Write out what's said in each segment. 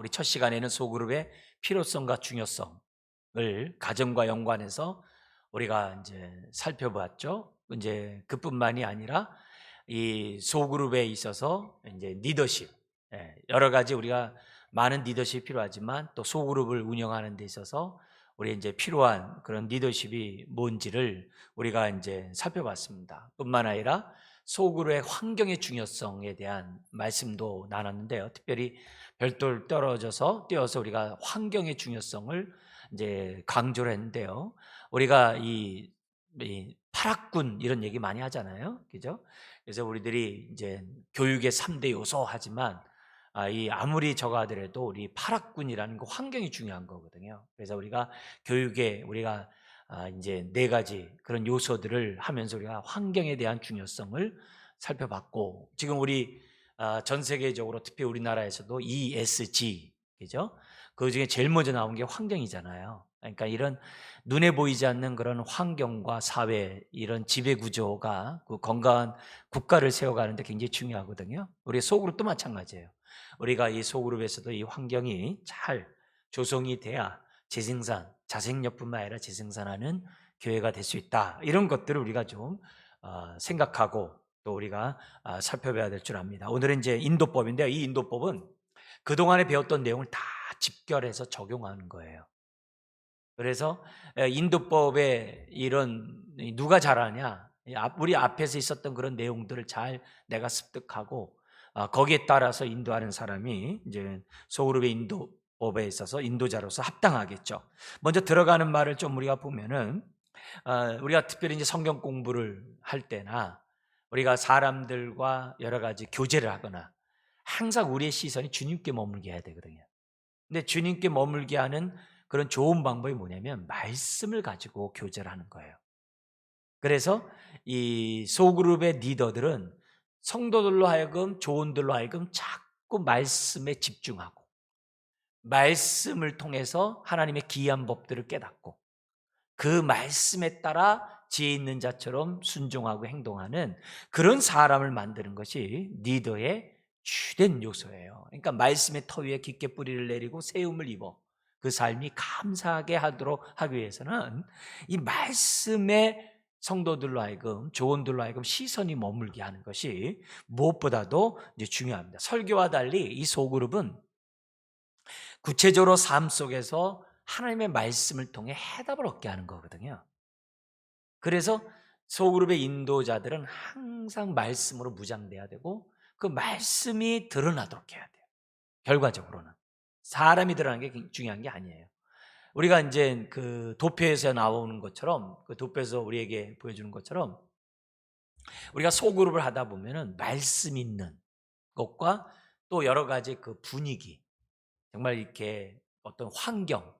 우리 첫 시간에는 소그룹의 필요성과 중요성을 가정과 연관해서 우리가 이제 살펴봤죠. 이제 그뿐만이 아니라 이 소그룹에 있어서 이제 리더십, 여러 가지 우리가 많은 리더십이 필요하지만 또 소그룹을 운영하는 데 있어서 우리 이제 필요한 그런 리더십이 뭔지를 우리가 이제 살펴봤습니다. 뿐만 아니라 소그룹의 환경의 중요성에 대한 말씀도 나눴는데요. 특별히 별도를 띄어서 우리가 환경의 중요성을 이제 강조를 했는데요. 우리가 이 파락군 이런 얘기 많이 하잖아요. 그죠? 그래서 우리들이 이제 교육의 3대 요소 하지만 이 아무리 저거 하더라도 우리 파락군이라는 거 환경이 중요한 거거든요. 그래서 우리가 교육에 우리가 이제 4가지 그런 요소들을 하면서 우리가 환경에 대한 중요성을 살펴봤고, 지금 우리 전 세계적으로 특히 우리나라에서도 ESG, 그죠? 그 중에 제일 먼저 나온 게 환경이잖아요. 그러니까 이런 눈에 보이지 않는 그런 환경과 사회, 이런 지배 구조가 그 건강한 국가를 세워가는데 굉장히 중요하거든요. 우리 소그룹도 마찬가지예요. 우리가 이 소그룹에서도 이 환경이 잘 조성이 돼야 재생산, 자생력뿐만 아니라 재생산하는 교회가 될 수 있다. 이런 것들을 우리가 좀 생각하고 또 우리가 살펴봐야 될 줄 압니다. 오늘은 이제 인도법인데요. 이 인도법은 그동안에 배웠던 내용을 다 집결해서 적용하는 거예요. 그래서 인도법에 이런 누가 잘하냐, 우리 앞에서 있었던 그런 내용들을 잘 내가 습득하고 거기에 따라서 인도하는 사람이 이제 소그룹의 인도법에 있어서 인도자로서 합당하겠죠. 먼저 들어가는 말을 좀 우리가 보면은 우리가 특별히 이제 성경 공부를 할 때나 우리가 사람들과 여러 가지 교제를 하거나 항상 우리의 시선이 주님께 머물게 해야 되거든요. 근데 주님께 머물게 하는 그런 좋은 방법이 뭐냐면 말씀을 가지고 교제를 하는 거예요. 그래서 이 소그룹의 리더들은 성도들로 하여금, 조언들로 하여금 자꾸 말씀에 집중하고 말씀을 통해서 하나님의 기이한 법들을 깨닫고 그 말씀에 따라 지혜 있는 자처럼 순종하고 행동하는 그런 사람을 만드는 것이 리더의 주된 요소예요. 그러니까 말씀의 터 위에 깊게 뿌리를 내리고 세움을 입어 그 삶이 감사하게 하도록 하기 위해서는 이 말씀의 성도들로 하여금, 조언들로 하여금 시선이 머물게 하는 것이 무엇보다도 이제 중요합니다. 설교와 달리 이 소그룹은 구체적으로 삶 속에서 하나님의 말씀을 통해 해답을 얻게 하는 거거든요. 그래서 소그룹의 인도자들은 항상 말씀으로 무장돼야 되고 그 말씀이 드러나도록 해야 돼요. 결과적으로는 사람이 드러나는 게 중요한 게 아니에요. 우리가 이제 그 도표에서 나오는 것처럼, 그 도표에서 우리에게 보여주는 것처럼 우리가 소그룹을 하다 보면은 말씀 있는 것과 또 여러 가지 그 분위기, 정말 이렇게 어떤 환경,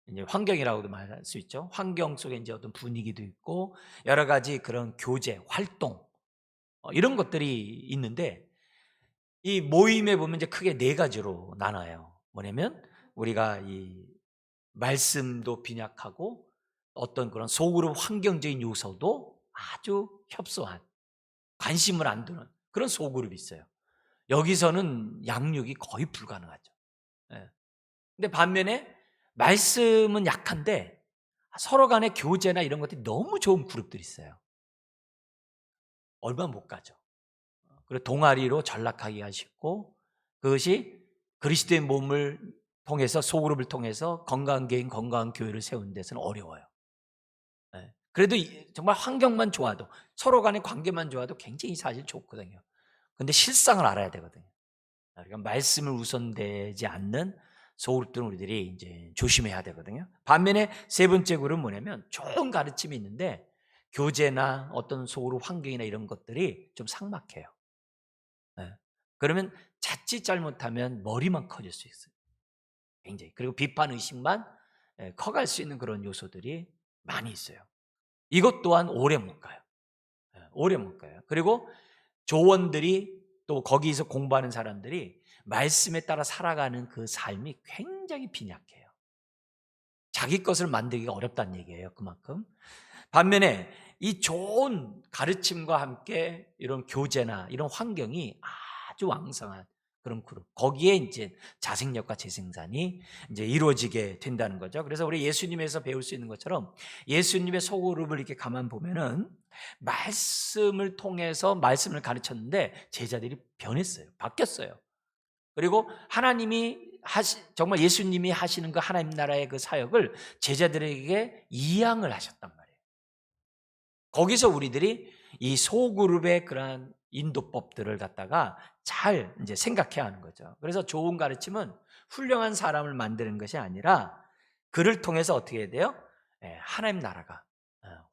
이제 환경이라고도 말할 수 있죠. 환경 속에 이제 어떤 분위기도 있고 여러 가지 그런 교제, 활동 이런 것들이 있는데 이 모임에 보면 이제 크게 4가지로 나눠요. 뭐냐면 우리가 이 말씀도 빈약하고 어떤 그런 소그룹 환경적인 요소도 아주 협소한, 관심을 안 두는 그런 소그룹이 있어요. 여기서는 양육이 거의 불가능하죠. 예. 근데 반면에 말씀은 약한데 서로 간의 교제나 이런 것들이 너무 좋은 그룹들이 있어요. 얼마 못 가죠. 그리고 동아리로 전락하게 하시고 그것이 그리스도의 몸을 통해서 소그룹을 통해서 건강한 개인, 건강한 교회를 세우는 데서는 어려워요. 예. 그래도 정말 환경만 좋아도 서로 간의 관계만 좋아도 굉장히 사실 좋거든요. 근데 실상을 알아야 되거든요. 그러니까 말씀을 우선되지 않는 소그룹들은 우리들이 이제 조심해야 되거든요. 반면에 3번째 그룹은 뭐냐면 좋은 가르침이 있는데 교제나 어떤 소그룹 환경이나 이런 것들이 좀 삭막해요. 예. 그러면 자칫 잘못하면 머리만 커질 수 있어요. 굉장히. 그리고 비판 의식만 커갈 수 있는 그런 요소들이 많이 있어요. 이것 또한 오래 못 가요. 오래 못 가요. 그리고 조원들이 또 거기서 공부하는 사람들이 말씀에 따라 살아가는 그 삶이 굉장히 빈약해요. 자기 것을 만들기가 어렵다는 얘기예요. 그만큼. 반면에 이 좋은 가르침과 함께 이런 교제나 이런 환경이 아주 왕성한 그런 그룹. 거기에 이제 자생력과 재생산이 이제 이루어지게 된다는 거죠. 그래서 우리 예수님에서 배울 수 있는 것처럼 예수님의 소그룹을 이렇게 가만 보면은 말씀을 통해서 말씀을 가르쳤는데 제자들이 변했어요. 바뀌었어요. 그리고 정말 예수님이 하시는 그 하나님 나라의 그 사역을 제자들에게 이양을 하셨단 말이에요. 거기서 우리들이 이 소그룹의 그러한 인도법들을 갖다가 잘 이제 생각해야 하는 거죠. 그래서 좋은 가르침은 훌륭한 사람을 만드는 것이 아니라 그를 통해서 어떻게 해야 돼요? 하나님 나라가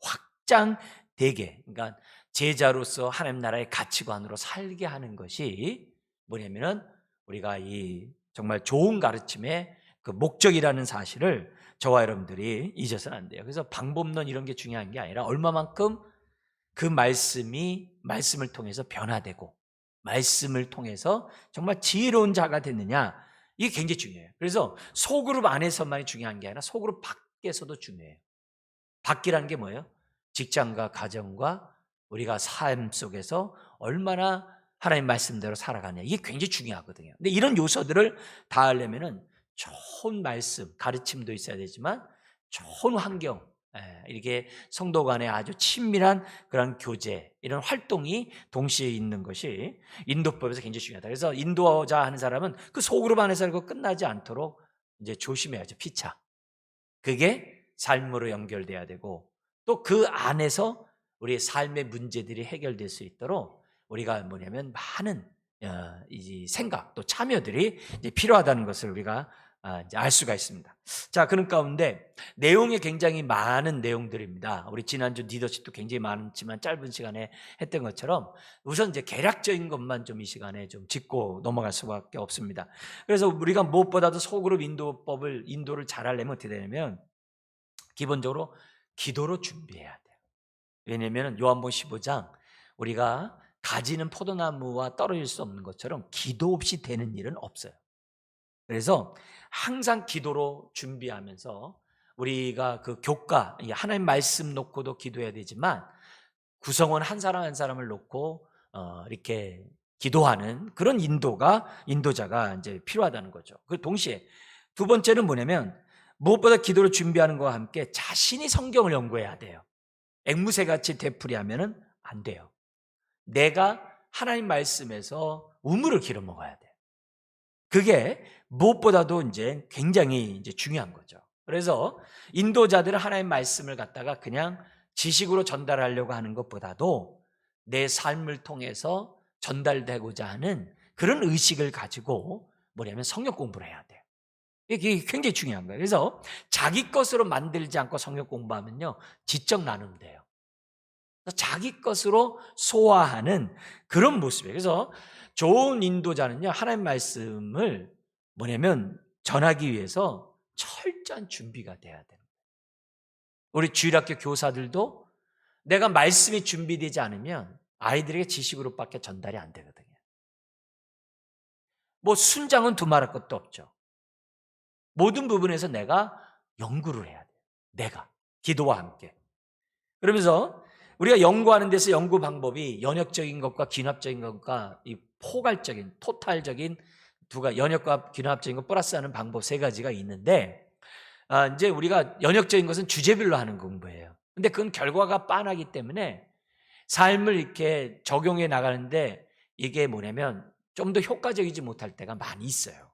확장되게, 그러니까 제자로서 하나님 나라의 가치관으로 살게 하는 것이 뭐냐면은 우리가 이 정말 좋은 가르침의 그 목적이라는 사실을 저와 여러분들이 잊어서는 안 돼요. 그래서 방법론 이런 게 중요한 게 아니라 얼마만큼 그 말씀을 통해서 변화되고 말씀을 통해서 정말 지혜로운 자가 됐느냐, 이게 굉장히 중요해요. 그래서 소그룹 안에서만이 중요한 게 아니라 소그룹 밖에서도 중요해요. 밖이라는 게 뭐예요? 직장과 가정과 우리가 삶 속에서 얼마나 하나님 말씀대로 살아가냐, 이게 굉장히 중요하거든요. 근데 이런 요소들을 다 하려면은 좋은 말씀, 가르침도 있어야 되지만 좋은 환경, 이렇게 성도 간에 아주 친밀한 그런 교제, 이런 활동이 동시에 있는 것이 인도법에서 굉장히 중요하다. 그래서 인도자 하는 사람은 그 소그룹 안에서 끝나지 않도록 이제 조심해야죠. 피차. 그게 삶으로 연결돼야 되고, 또 그 안에서 우리의 삶의 문제들이 해결될 수 있도록 우리가 뭐냐면 많은 이 생각 또 참여들이 이제 필요하다는 것을 우리가 이제 알 수가 있습니다. 자, 그런 가운데 내용이 굉장히 많은 내용들입니다. 우리 지난주 리더십도 굉장히 많지만 짧은 시간에 했던 것처럼 우선 이제 개략적인 것만 좀 이 시간에 좀 짚고 넘어갈 수밖에 없습니다. 그래서 우리가 무엇보다도 소그룹 인도를 잘하려면 어떻게 되냐면 기본적으로 기도로 준비해야 돼요. 왜냐하면 요한복음 15장 우리가 가지는 포도나무와 떨어질 수 없는 것처럼 기도 없이 되는 일은 없어요. 그래서 항상 기도로 준비하면서 우리가 그 교과, 하나님 말씀 놓고도 기도해야 되지만 구성원 한 사람 한 사람을 놓고 이렇게 기도하는 그런 인도자가 이제 필요하다는 거죠. 그 동시에 두 번째는 뭐냐면 무엇보다 기도를 준비하는 것과 함께 자신이 성경을 연구해야 돼요. 앵무새같이 되풀이하면은 안 돼요. 내가 하나님 말씀에서 우물을 길어 먹어야 돼요. 그게 무엇보다도 이제 굉장히 이제 중요한 거죠. 그래서 인도자들은 하나님 말씀을 갖다가 그냥 지식으로 전달하려고 하는 것보다도 내 삶을 통해서 전달되고자 하는 그런 의식을 가지고 뭐냐면 성역 공부를 해야 돼요. 이게 굉장히 중요한 거예요. 그래서 자기 것으로 만들지 않고 성역 공부하면요, 지적 나눔 돼요. 자기 것으로 소화하는 그런 모습이에요. 그래서 좋은 인도자는요, 하나님 말씀을 뭐냐면 전하기 위해서 철저한 준비가 돼야 되는 거예요. 우리 주일학교 교사들도 내가 말씀이 준비되지 않으면 아이들에게 지식으로밖에 전달이 안 되거든요. 뭐 순장은 두말할 것도 없죠. 모든 부분에서 내가 연구를 해야 돼요. 내가 기도와 함께. 그러면서 우리가 연구하는 데서 연구 방법이 연역적인 것과 귀납적인 것과 이 포괄적인 토탈적인 연역과 귀납적인 것 플러스하는 방법 세 가지가 있는데, 이제 우리가 연역적인 것은 주제별로 하는 공부예요. 근데 그건 결과가 빤하기 때문에 삶을 이렇게 적용해 나가는데 이게 뭐냐면 좀 더 효과적이지 못할 때가 많이 있어요.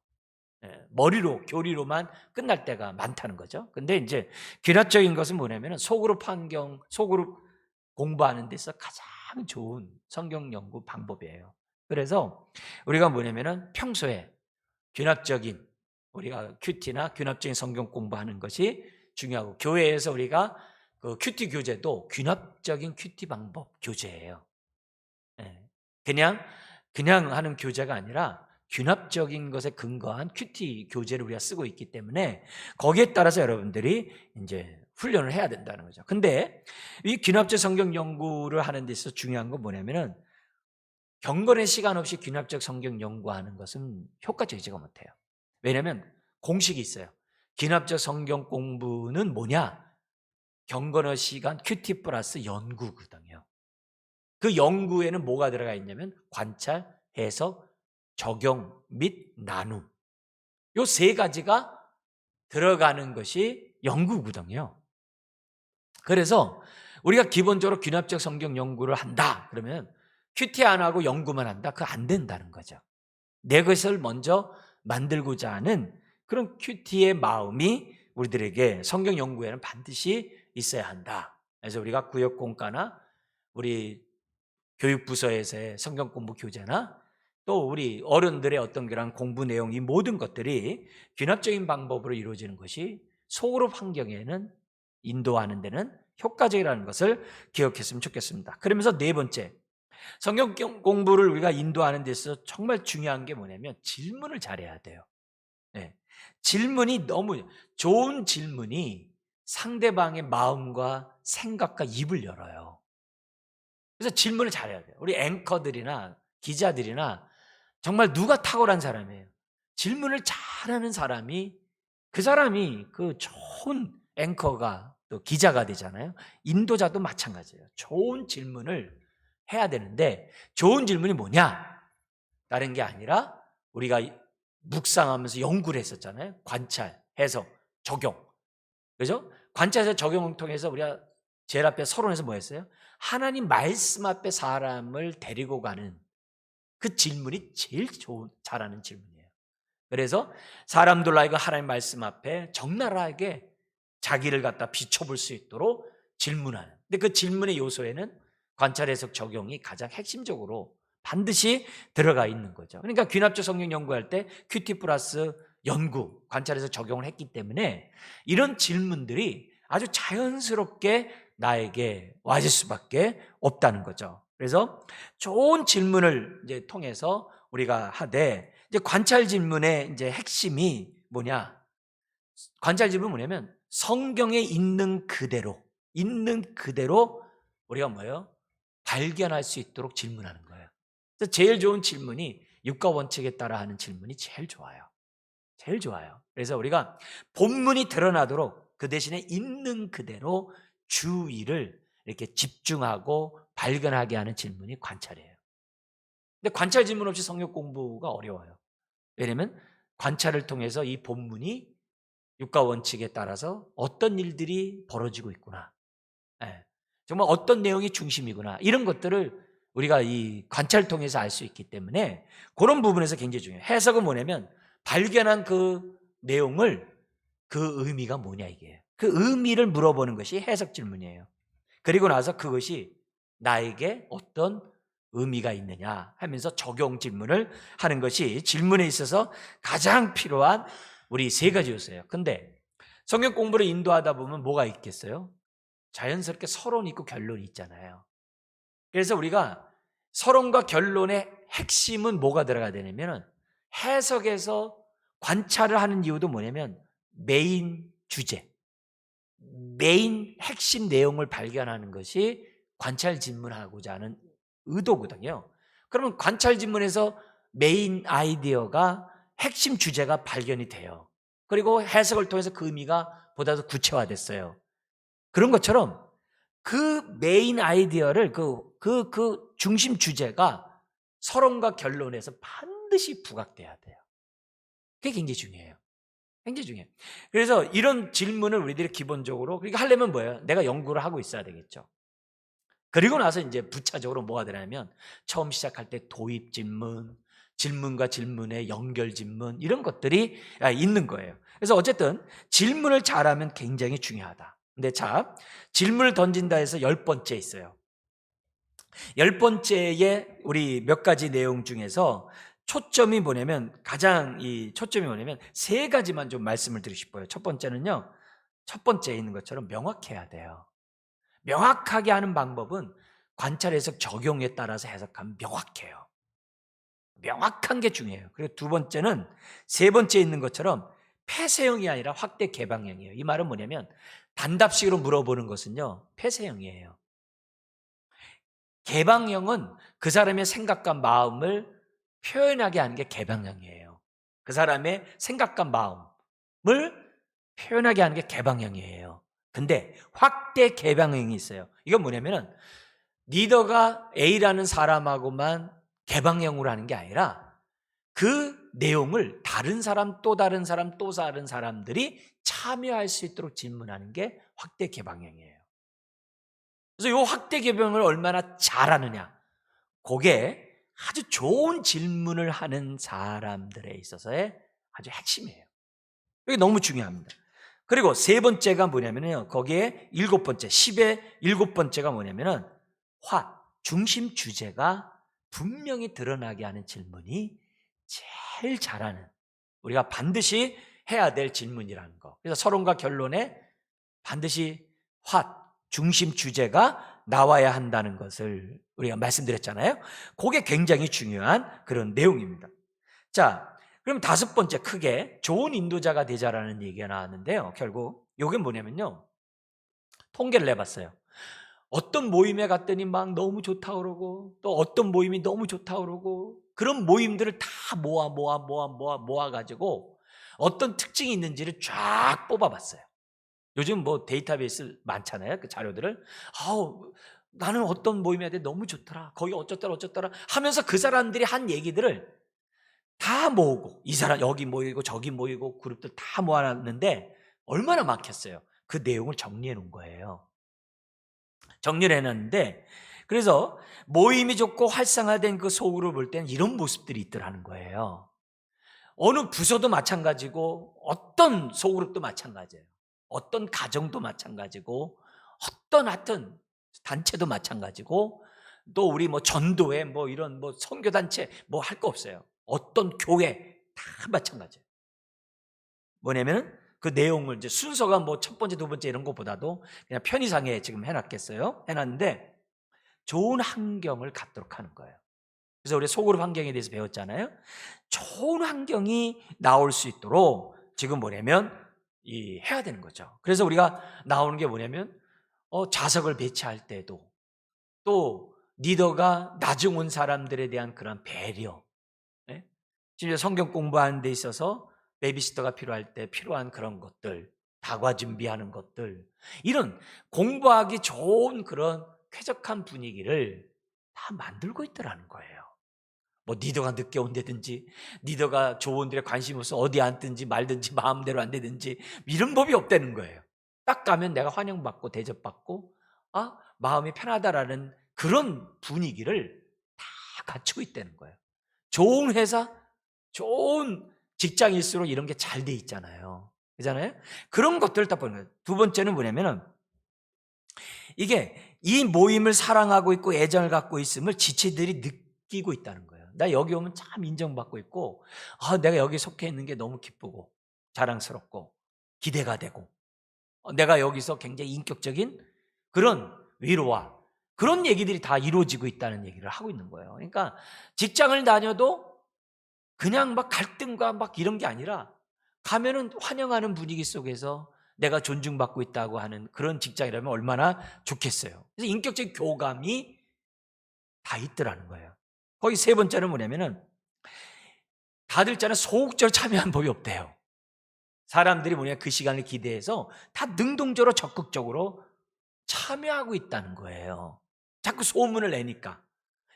교리로만 끝날 때가 많다는 거죠. 근데 이제 귀납적인 것은 뭐냐면 속으로 공부하는 데서 가장 좋은 성경 연구 방법이에요. 그래서 우리가 뭐냐면은 평소에 귀납적인 우리가 큐티나 귀납적인 성경 공부하는 것이 중요하고, 교회에서 우리가 그 큐티 교재도 귀납적인 큐티 방법 교재예요. 그냥 하는 교재가 아니라 귀납적인 것에 근거한 큐티 교재를 우리가 쓰고 있기 때문에 거기에 따라서 여러분들이 이제 훈련을 해야 된다는 거죠. 근데 이 귀납적 성경 연구를 하는 데 있어서 중요한 건 뭐냐면은 경건의 시간 없이 귀납적 성경 연구하는 것은 효과적이지가 못해요. 왜냐하면 공식이 있어요. 귀납적 성경 공부는 뭐냐? 경건의 시간 큐티 플러스 연구거든요. 그 연구에는 뭐가 들어가 있냐면 관찰, 해석, 적용 및 나눔. 요 세 가지가 들어가는 것이 연구거든요. 그래서 우리가 기본적으로 귀납적 성경 연구를 한다 그러면 큐티 안 하고 연구만 한다? 그거 안 된다는 거죠. 내 것을 먼저 만들고자 하는 그런 큐티의 마음이 우리들에게 성경 연구에는 반드시 있어야 한다. 그래서 우리가 구역공과나 우리 교육부서에서의 성경 공부 교재나 또 우리 어른들의 어떤 그런 공부 내용, 이 모든 것들이 귀납적인 방법으로 이루어지는 것이 소그룹 환경에는 인도하는 데는 효과적이라는 것을 기억했으면 좋겠습니다. 그러면서 네 번째, 성경 공부를 우리가 인도하는 데 있어서 정말 중요한 게 뭐냐면 질문을 잘해야 돼요. 네. 질문이 너무 좋은 질문이 상대방의 마음과 생각과 입을 열어요. 그래서 질문을 잘해야 돼요. 우리 앵커들이나 기자들이나 정말 누가 탁월한 사람이에요. 질문을 잘하는 사람이 그 사람이 그 좋은 앵커가 또 기자가 되잖아요. 인도자도 마찬가지예요. 좋은 질문을 해야 되는데 좋은 질문이 뭐냐? 다른 게 아니라 우리가 묵상하면서 연구를 했었잖아요. 관찰, 해석, 적용. 그죠? 관찰해서 적용을 통해서 우리가 제일 앞에 서론에서 뭐 했어요? 하나님 말씀 앞에 사람을 데리고 가는 그 질문이 제일 잘하는 질문이에요. 그래서 사람들로 하여금 하나님 말씀 앞에 적나라하게 자기를 갖다 비춰볼 수 있도록 질문하는. 근데 그 질문의 요소에는 관찰, 해석, 적용이 가장 핵심적으로 반드시 들어가 있는 거죠. 그러니까 귀납적 성경 연구할 때 큐티 플러스 연구, 관찰해서 적용을 했기 때문에 이런 질문들이 아주 자연스럽게 나에게 와질 수밖에 없다는 거죠. 그래서 좋은 질문을 이제 통해서 우리가 하되, 이제 관찰 질문의 이제 핵심이 뭐냐? 관찰 질문은 뭐냐면 성경에 있는 그대로 우리가 뭐예요? 발견할 수 있도록 질문하는 거예요. 그래서 제일 좋은 질문이 육과 원칙에 따라 하는 질문이 제일 좋아요. 제일 좋아요. 그래서 우리가 본문이 드러나도록 그 대신에 있는 그대로 주의를 이렇게 집중하고 발견하게 하는 질문이 관찰이에요. 근데 관찰 질문 없이 성경 공부가 어려워요. 왜냐하면 관찰을 통해서 이 본문이 육과 원칙에 따라서 어떤 일들이 벌어지고 있구나, 정말 어떤 내용이 중심이구나, 이런 것들을 우리가 이 관찰을 통해서 알 수 있기 때문에 그런 부분에서 굉장히 중요해요. 해석은 뭐냐면 발견한 그 내용을, 그 의미가 뭐냐, 이게 그 의미를 물어보는 것이 해석 질문이에요. 그리고 나서 그것이 나에게 어떤 의미가 있느냐 하면서 적용 질문을 하는 것이 질문에 있어서 가장 필요한 우리 세 가지 요소예요. 근데 성경 공부를 인도하다 보면 뭐가 있겠어요? 자연스럽게 서론이 있고 결론이 있잖아요. 그래서 우리가 서론과 결론의 핵심은 뭐가 들어가야 되냐면, 해석에서 관찰을 하는 이유도 뭐냐면 메인 주제, 메인 핵심 내용을 발견하는 것이 관찰 질문하고자 하는 의도거든요. 그러면 관찰 질문에서 메인 아이디어가, 핵심 주제가 발견이 돼요. 그리고 해석을 통해서 그 의미가 보다 더 구체화됐어요. 그런 것처럼 그 메인 아이디어를, 그 중심 주제가 서론과 결론에서 반드시 부각돼야 돼요. 그게 굉장히 중요해요. 굉장히 중요해요. 그래서 이런 질문을 우리들이 기본적으로, 그러니까 하려면 뭐예요? 내가 연구를 하고 있어야 되겠죠. 그리고 나서 이제 부차적으로 뭐가 되냐면 처음 시작할 때 도입 질문, 질문과 질문의 연결 질문, 이런 것들이 있는 거예요. 그래서 어쨌든 질문을 잘하면 굉장히 중요하다. 근데 자, 질문을 던진다 해서 10번째 있어요. 10번째에 우리 몇 가지 내용 중에서 초점이 뭐냐면, 가장 이 초점이 뭐냐면 세 가지만 좀 말씀을 드리고 싶어요. 첫 번째는요, 첫 번째에 있는 것처럼 명확해야 돼요. 명확하게 하는 방법은 관찰, 해석, 적용에 따라서 해석하면 명확해요. 명확한 게 중요해요. 그리고 두 번째는 세 번째에 있는 것처럼 폐쇄형이 아니라 확대 개방형이에요. 이 말은 뭐냐면 단답식으로 물어보는 것은요, 폐쇄형이에요. 개방형은 그 사람의 생각과 마음을 표현하게 하는 게 개방형이에요. 그 사람의 생각과 마음을 표현하게 하는 게 개방형이에요. 근데 확대 개방형이 있어요. 이건 뭐냐면은 리더가 A라는 사람하고만 개방형으로 하는 게 아니라 그 내용을 다른 사람, 또 다른 사람, 또 다른 사람들이 참여할 수 있도록 질문하는 게 확대 개방형이에요. 그래서 이 확대 개방을 얼마나 잘하느냐, 그게 아주 좋은 질문을 하는 사람들에 있어서의 아주 핵심이에요. 이게 너무 중요합니다. 그리고 세 번째가 뭐냐면요, 거기에 일곱 번째, 10의 일곱 번째가 뭐냐면은 중심 주제가 분명히 드러나게 하는 질문이 제일 잘하는, 우리가 반드시 해야 될 질문이라는 거. 그래서 서론과 결론에 반드시 중심 주제가 나와야 한다는 것을 우리가 말씀드렸잖아요. 그게 굉장히 중요한 그런 내용입니다. 자, 그럼 다섯 번째, 크게 좋은 인도자가 되자라는 얘기가 나왔는데요. 결국 이게 뭐냐면요, 통계를 내봤어요. 어떤 모임에 갔더니 막 너무 좋다고 그러고, 또 어떤 모임이 너무 좋다고 그러고, 그런 모임들을 다 모아가지고 어떤 특징이 있는지를 쫙 뽑아봤어요. 요즘 뭐 데이터베이스 많잖아요, 그 자료들을. 나는 어떤 모임에 대해 너무 좋더라, 거기 어쩌더라 하면서 그 사람들이 한 얘기들을 다 모으고, 이 사람 여기 모이고 저기 모이고 그룹들 다 모아놨는데 얼마나 많겠어요. 그 내용을 정리해 놓은 거예요. 정리를 해놨는데, 그래서 모임이 좋고 활성화된 그 속으로 볼 때는 이런 모습들이 있더라는 거예요. 어느 부서도 마찬가지고, 어떤 소그룹도 마찬가지예요. 어떤 가정도 마찬가지고, 어떤 하여튼 단체도 마찬가지고, 또 우리 뭐 전도회 뭐 이런 뭐 선교단체 뭐 할 거 없어요. 어떤 교회 다 마찬가지예요. 뭐냐면은 그 내용을 이제 순서가 뭐 첫 번째, 두 번째 이런 것보다도 그냥 편의상에 지금 해놨겠어요. 해놨는데 좋은 환경을 갖도록 하는 거예요. 그래서 우리 소그룹 환경에 대해서 배웠잖아요. 좋은 환경이 나올 수 있도록 지금 뭐냐면 해야 되는 거죠. 그래서 우리가 나오는 게 뭐냐면 좌석을 배치할 때도, 또 리더가 나중 온 사람들에 대한 그런 배려, 네? 심지어 성경 공부하는 데 있어서 베이비시터가 필요할 때 필요한 그런 것들, 다과 준비하는 것들, 이런 공부하기 좋은 그런 쾌적한 분위기를 다 만들고 있더라는 거예요. 뭐 리더가 늦게 온다든지, 리더가 좋은 데에 관심 없어 어디 앉든지 말든지 마음대로 안 되든지, 이런 법이 없다는 거예요. 딱 가면 내가 환영받고 대접받고 마음이 편하다라는 그런 분위기를 다 갖추고 있다는 거예요. 좋은 회사, 좋은 직장일수록 이런 게 잘 돼 있잖아요. 그잖아요? 그런 것들을 딱 보는 거예요. 두 번째는 뭐냐면은, 이게 이 모임을 사랑하고 있고 애정을 갖고 있음을 지체들이 느끼고 있다는 거예요. 나 여기 오면 참 인정받고 있고, 내가 여기 속해 있는 게 너무 기쁘고 자랑스럽고 기대가 되고, 내가 여기서 굉장히 인격적인 그런 위로와 그런 얘기들이 다 이루어지고 있다는 얘기를 하고 있는 거예요. 그러니까 직장을 다녀도 그냥 막 갈등과 막 이런 게 아니라, 가면은 환영하는 분위기 속에서 내가 존중받고 있다고 하는 그런 직장이라면 얼마나 좋겠어요. 그래서 인격적인 교감이 다 있더라는 거예요. 거기 세 번째는 뭐냐면은, 다들 있잖아요, 소극적으로 참여한 법이 없대요. 사람들이 그 시간을 기대해서 다 능동적으로 적극적으로 참여하고 있다는 거예요. 자꾸 소문을 내니까.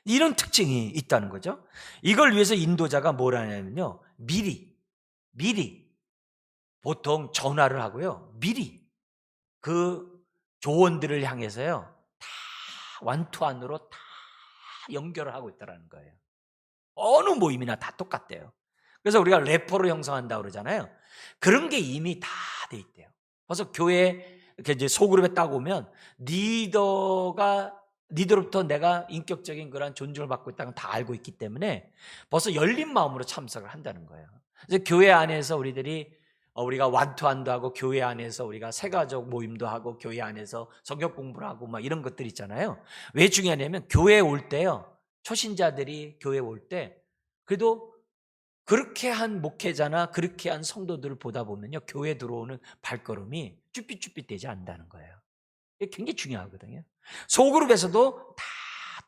이런 특징이 있다는 거죠. 이걸 위해서 인도자가 뭘 하냐면요, 미리 보통 전화를 하고요, 미리 그 조원들을 향해서요 다 완투한으로 다 연결을 하고 있다는 거예요. 어느 모임이나 다 똑같대요. 그래서 우리가 래퍼를 형성한다고 그러잖아요. 그런 게 이미 다 돼 있대요. 그래서 교회 이렇게 이제 소그룹에 딱 오면 리더로부터 내가 인격적인 그런 존중을 받고 있다는 걸 다 알고 있기 때문에 벌써 열린 마음으로 참석을 한다는 거예요. 그래서 교회 안에서 우리가 완투한도 하고, 교회 안에서 우리가 새가족 모임도 하고, 교회 안에서 성경 공부를 하고 막 이런 것들 있잖아요. 왜 중요하냐면, 교회에 올 때요, 초신자들이 교회에 올 때 그래도 그렇게 한 목회자나 그렇게 한 성도들을 보다 보면요, 교회 들어오는 발걸음이 쭈삣쭈삣되지 않는다는 거예요. 이게 굉장히 중요하거든요. 소그룹에서도 다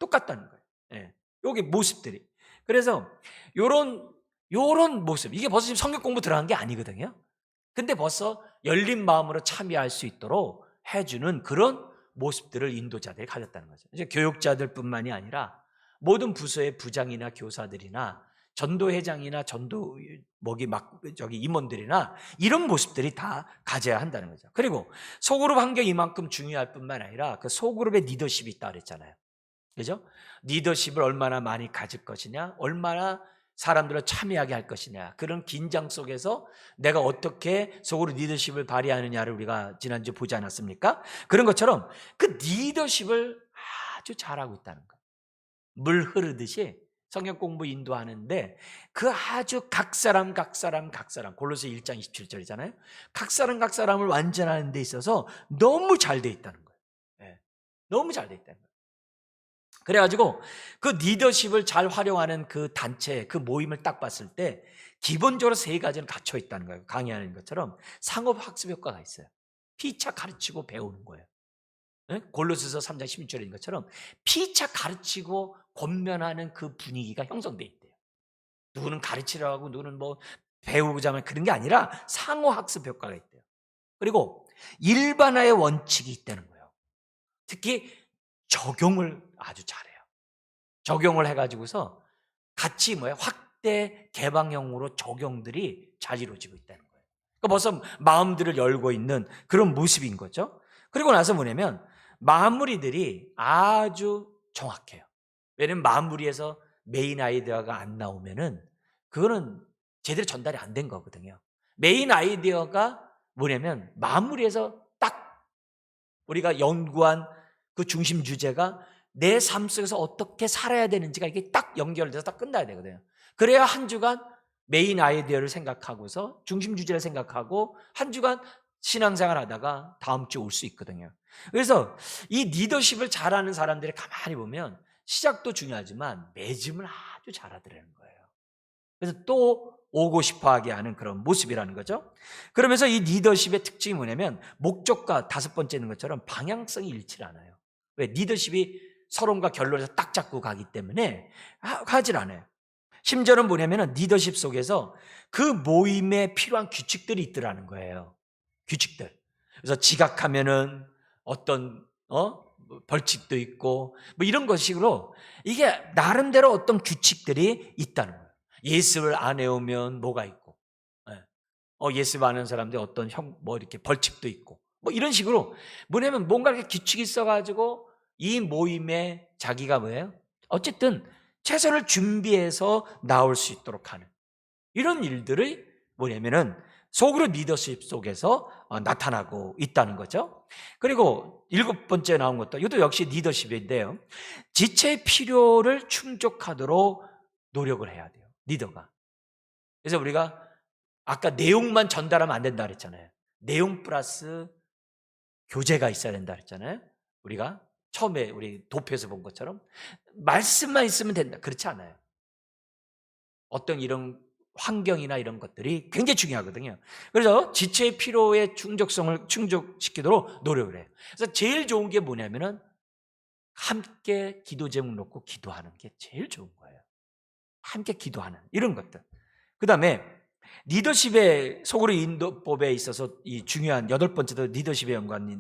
똑같다는 거예요. 예. 여기 모습들이. 그래서 요런 모습, 이게 벌써 지금 성경 공부 들어간 게 아니거든요. 근데 벌써 열린 마음으로 참여할 수 있도록 해주는 그런 모습들을 인도자들이 가졌다는 거죠. 이제 교육자들뿐만이 아니라 모든 부서의 부장이나 교사들이나 전도회장이나 전도 뭐기 막 저기 임원들이나 이런 모습들이 다 가져야 한다는 거죠. 그리고 소그룹 환경이 이만큼 중요할 뿐만 아니라 그 소그룹의 리더십이 있다 그랬잖아요. 그죠? 리더십을 얼마나 많이 가질 것이냐, 얼마나 사람들을 참여하게 할 것이냐, 그런 긴장 속에서 내가 어떻게 속으로 리더십을 발휘하느냐를 우리가 지난주에 보지 않았습니까? 그런 것처럼 그 리더십을 아주 잘하고 있다는 거예요. 물 흐르듯이 성경 공부 인도하는데 그 아주 각 사람 골로새 1장 27절이잖아요. 각 사람을 완전하는 데 있어서 너무 잘 돼 있다는 거예요. 네. 너무 잘 돼 있다는 거예요. 그래가지고 그 리더십을 잘 활용하는 그 단체, 그 모임을 딱 봤을 때 기본적으로 세 가지는 갖춰 있다는 거예요. 강의하는 것처럼 상업학습 효과가 있어요. 피차 가르치고 배우는 거예요. 골로새서 3장 16절인 것처럼 피차 가르치고 권면하는 그 분위기가 형성돼 있대요. 누구는 가르치려고 하고 누구는 뭐 배우고자 하면 그런 게 아니라 상호학습 효과가 있대요. 그리고 일반화의 원칙이 있다는 거예요. 특히 적용을 아주 잘해요. 적용을 해가지고서 같이 확대 개방형으로 적용들이 잘 이루어지고 있다는 거예요. 그러니까 벌써 마음들을 열고 있는 그런 모습인 거죠. 그리고 나서 뭐냐면 마무리들이 아주 정확해요. 왜냐면 마무리에서 메인 아이디어가 안 나오면은 그거는 제대로 전달이 안 된 거거든요. 메인 아이디어가 뭐냐면 마무리에서 딱 우리가 연구한 그 중심 주제가 내 삶 속에서 어떻게 살아야 되는지가 이게 딱 연결돼서 딱 끝나야 되거든요. 그래야 한 주간 메인 아이디어를 생각하고서 중심 주제를 생각하고 한 주간 신앙생활 하다가 다음 주 올 수 있거든요. 그래서 이 리더십을 잘하는 사람들이 가만히 보면 시작도 중요하지만 맺음을 아주 잘하더라는 거예요. 그래서 또 오고 싶어 하게 하는 그런 모습이라는 거죠. 그러면서 이 리더십의 특징이 뭐냐면 목적과 다섯 번째는 것처럼 방향성이 일치를 않아요. 왜? 리더십이 서론과 결론에서 딱 잡고 가기 때문에 하질 않아요. 심지어는 뭐냐면 리더십 속에서 그 모임에 필요한 규칙들이 있더라는 거예요. 규칙들. 그래서 지각하면은 어떤 벌칙도 있고 뭐 이런 것식으로 이게 나름대로 어떤 규칙들이 있다는 거예요. 예습을 안 해오면 뭐가 있고, 예습 안 하는 사람들 어떤 이렇게 벌칙도 있고, 뭐 이런 식으로 뭐냐면 뭔가 이렇게 규칙이 있어가지고 이 모임에 자기가 뭐예요? 어쨌든 최선을 준비해서 나올 수 있도록 하는 이런 일들이 뭐냐면은 속으로 리더십 속에서 나타나고 있다는 거죠. 그리고 일곱 번째 나온 것도 이것도 역시 리더십인데요. 지체의 필요를 충족하도록 노력을 해야 돼요. 리더가. 그래서 우리가 아까 내용만 전달하면 안 된다 그랬잖아요. 내용 플러스 교제가 있어야 된다 그랬잖아요. 우리가 처음에 우리 도표에서 본 것처럼 말씀만 있으면 된다. 그렇지 않아요. 어떤 이런 환경이나 이런 것들이 굉장히 중요하거든요. 그래서 지체의 필요의 충족성을 충족시키도록 노력을 해요. 그래서 제일 좋은 게 뭐냐면은 함께 기도 제목 놓고 기도하는 게 제일 좋은 거예요. 함께 기도하는 이런 것들. 그 다음에 리더십의 속으로 인도법에 있어서 이 중요한 여덟 번째도 리더십에 연관이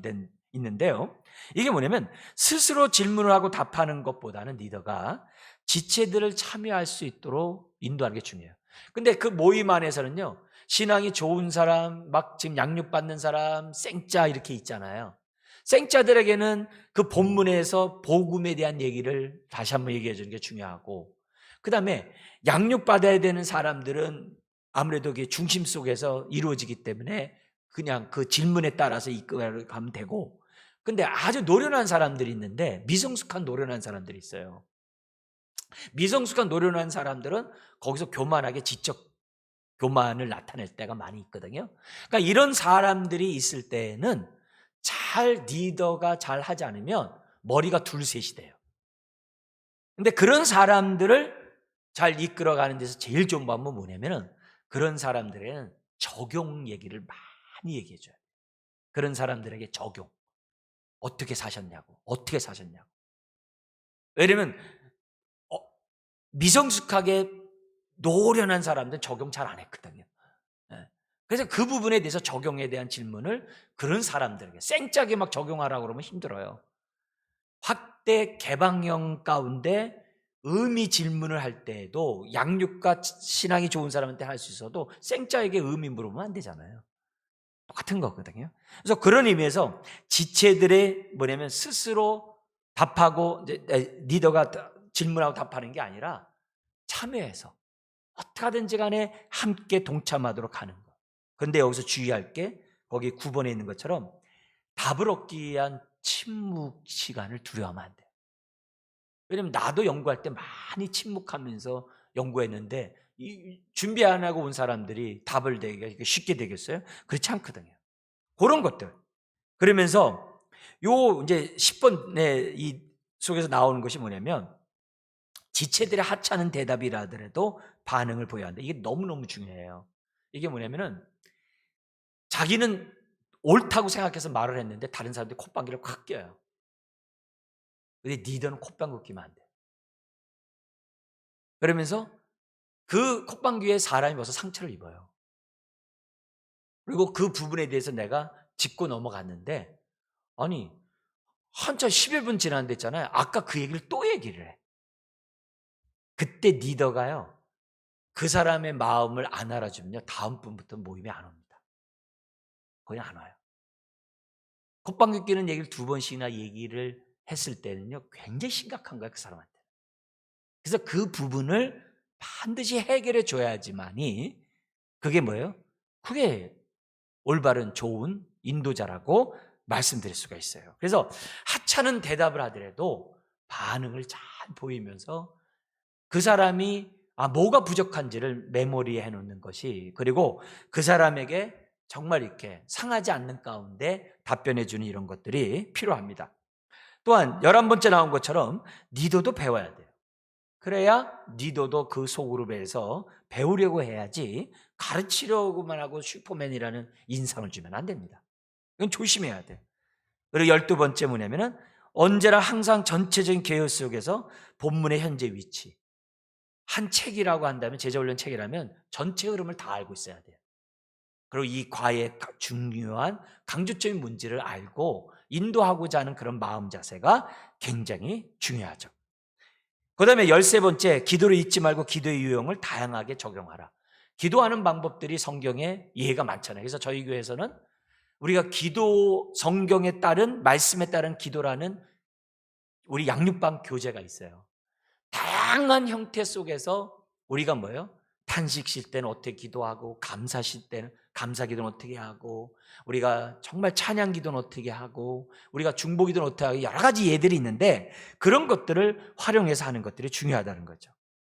있는데요. 이게 뭐냐면 스스로 질문을 하고 답하는 것보다는 리더가 지체들을 참여할 수 있도록 인도하는 게 중요해요. 근데 그 모임 안에서는요, 신앙이 좋은 사람, 막 지금 양육받는 사람, 생짜 이렇게 있잖아요. 생짜들에게는 그 본문에서 복음에 대한 얘기를 다시 한번 얘기해 주는 게 중요하고, 그 다음에 양육받아야 되는 사람들은 아무래도 그게 중심 속에서 이루어지기 때문에 그냥 그 질문에 따라서 이끌어가면 되고, 근데 아주 노련한 사람들이 있는데 미성숙한 노련한 사람들이 있어요. 미성숙한 노련한 사람들은 거기서 교만하게 지적 교만을 나타낼 때가 많이 있거든요. 그러니까 이런 사람들이 있을 때는 잘 리더가 잘 하지 않으면 머리가 둘셋이 돼요. 근데 그런 사람들을 잘 이끌어가는 데서 제일 좋은 방법은 뭐냐면은 그런 사람들에는 적용 얘기를 많이 얘기해 줘요. 그런 사람들에게 적용. 어떻게 사셨냐고. 어떻게 사셨냐고. 왜냐면 미성숙하게 노련한 사람들은 적용 잘 안 했거든요. 예. 그래서 그 부분에 대해서 적용에 대한 질문을 그런 사람들에게 쌩짜게 막 적용하라고 그러면 힘들어요. 확대 개방형 가운데 의미 질문을 할 때에도 양육과 신앙이 좋은 사람한테 할 수 있어도 생자에게 의미 물으면 안 되잖아요. 똑같은 거거든요. 그래서 그런 의미에서 지체들의 뭐냐면 스스로 답하고 이제 리더가 질문하고 답하는 게 아니라 참여해서 어떻게 하든지 간에 함께 동참하도록 하는 거. 그런데 여기서 주의할 게 거기 9번에 있는 것처럼 답을 얻기 위한 침묵 시간을 두려워하면 안 돼요. 왜냐면 나도 연구할 때 많이 침묵하면서 연구했는데 준비 안 하고 온 사람들이 답을 되게 쉽게 되겠어요? 그렇지 않거든요. 그런 것들. 그러면서 요 이제 10번의 이 속에서 나오는 것이 뭐냐면 지체들의 하찮은 대답이라 하더라도 반응을 보여야 한다. 이게 너무너무 중요해요. 이게 뭐냐면은 자기는 옳다고 생각해서 말을 했는데 다른 사람들이 콧방귀를 확 껴요. 근데 리더는 콧방귀 끼면 안 돼. 그러면서 그 콧방귀에 사람이 벌써 상처를 입어요. 그리고 그 부분에 대해서 내가 짚고 넘어갔는데 아니 한참 11분 지났는데 있잖아요. 아까 그 얘기를 또 얘기를 해. 그때 리더가요. 그 사람의 마음을 안 알아주면요. 다음 분부터 모임에 안 옵니다. 거의 안 와요. 콧방귀 뀌는 얘기를 2번씩이나 얘기를 했을 때는요. 굉장히 심각한 거예요. 그 사람한테. 그래서 그 부분을 반드시 해결해 줘야지만이 그게 뭐예요? 그게 올바른 좋은 인도자라고 말씀드릴 수가 있어요. 그래서 하찮은 대답을 하더라도 반응을 잘 보이면서 그 사람이 뭐가 부족한지를 메모리에 해놓는 것이, 그리고 그 사람에게 정말 이렇게 상하지 않는 가운데 답변해 주는 이런 것들이 필요합니다. 또한 11번째 나온 것처럼 리더도 배워야 돼요. 그래야 리더도 그 소그룹에서 배우려고 해야지 가르치려고만 하고 슈퍼맨이라는 인상을 주면 안 됩니다. 이건 조심해야 돼요. 그리고 12번째 뭐냐면은 언제나 항상 전체적인 계획 속에서 본문의 현재 위치. 한 책이라고 한다면, 제자훈련 책이라면 전체 흐름을 다 알고 있어야 돼요. 그리고 이 과의 중요한 강조적인 문제를 알고 인도하고자 하는 그런 마음 자세가 굉장히 중요하죠. 그 다음에 13번째, 기도를 잊지 말고 기도의 유형을 다양하게 적용하라. 기도하는 방법들이 성경에 예가 많잖아요. 그래서 저희 교회에서는 우리가 기도, 성경에 따른, 말씀에 따른 기도라는 우리 양육방 교재가 있어요. 다양한 형태 속에서 우리가 뭐예요? 탄식 쉴 때는 어떻게 기도하고, 감사 쉴 때는 감사 기도는 어떻게 하고, 우리가 정말 찬양 기도는 어떻게 하고, 우리가 중보 기도는 어떻게 하고, 여러 가지 예들이 있는데 그런 것들을 활용해서 하는 것들이 중요하다는 거죠.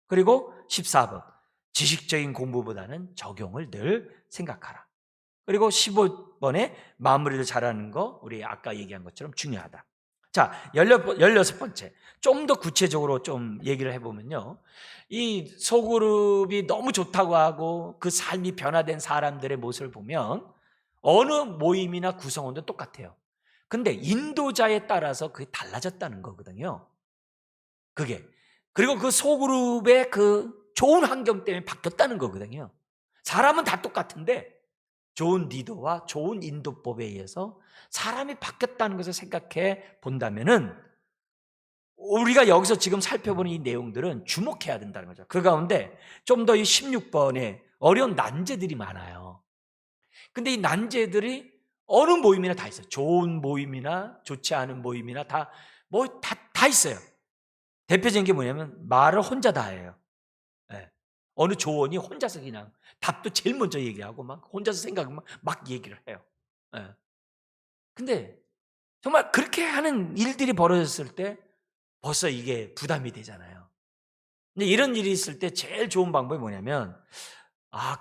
그리고 14번, 지식적인 공부보다는 적용을 늘 생각하라. 그리고 15번에 마무리를 잘하는 거, 우리 아까 얘기한 것처럼 중요하다. 자, 16번째. 좀 더 구체적으로 좀 얘기를 해보면요. 이 소그룹이 너무 좋다고 하고 그 삶이 변화된 사람들의 모습을 보면 어느 모임이나 구성원도 똑같아요. 근데 인도자에 따라서 그게 달라졌다는 거거든요. 그게. 그리고 그 소그룹의 그 좋은 환경 때문에 바뀌었다는 거거든요. 사람은 다 똑같은데 좋은 리더와 좋은 인도법에 의해서 사람이 바뀌었다는 것을 생각해 본다면은 우리가 여기서 지금 살펴보는 이 내용들은 주목해야 된다는 거죠. 그 가운데 좀 더 이 16번에 어려운 난제들이 많아요. 근데 이 난제들이 어느 모임이나 다 있어요. 좋은 모임이나 좋지 않은 모임이나 다 있어요. 대표적인 게 뭐냐면 말을 혼자 다 해요. 예. 어느 조언이 혼자서 그냥 답도 제일 먼저 얘기하고 막 혼자서 생각하면 막 얘기를 해요. 예. 근데 정말 그렇게 하는 일들이 벌어졌을 때 벌써 이게 부담이 되잖아요. 근데 이런 일이 있을 때 제일 좋은 방법이 뭐냐면,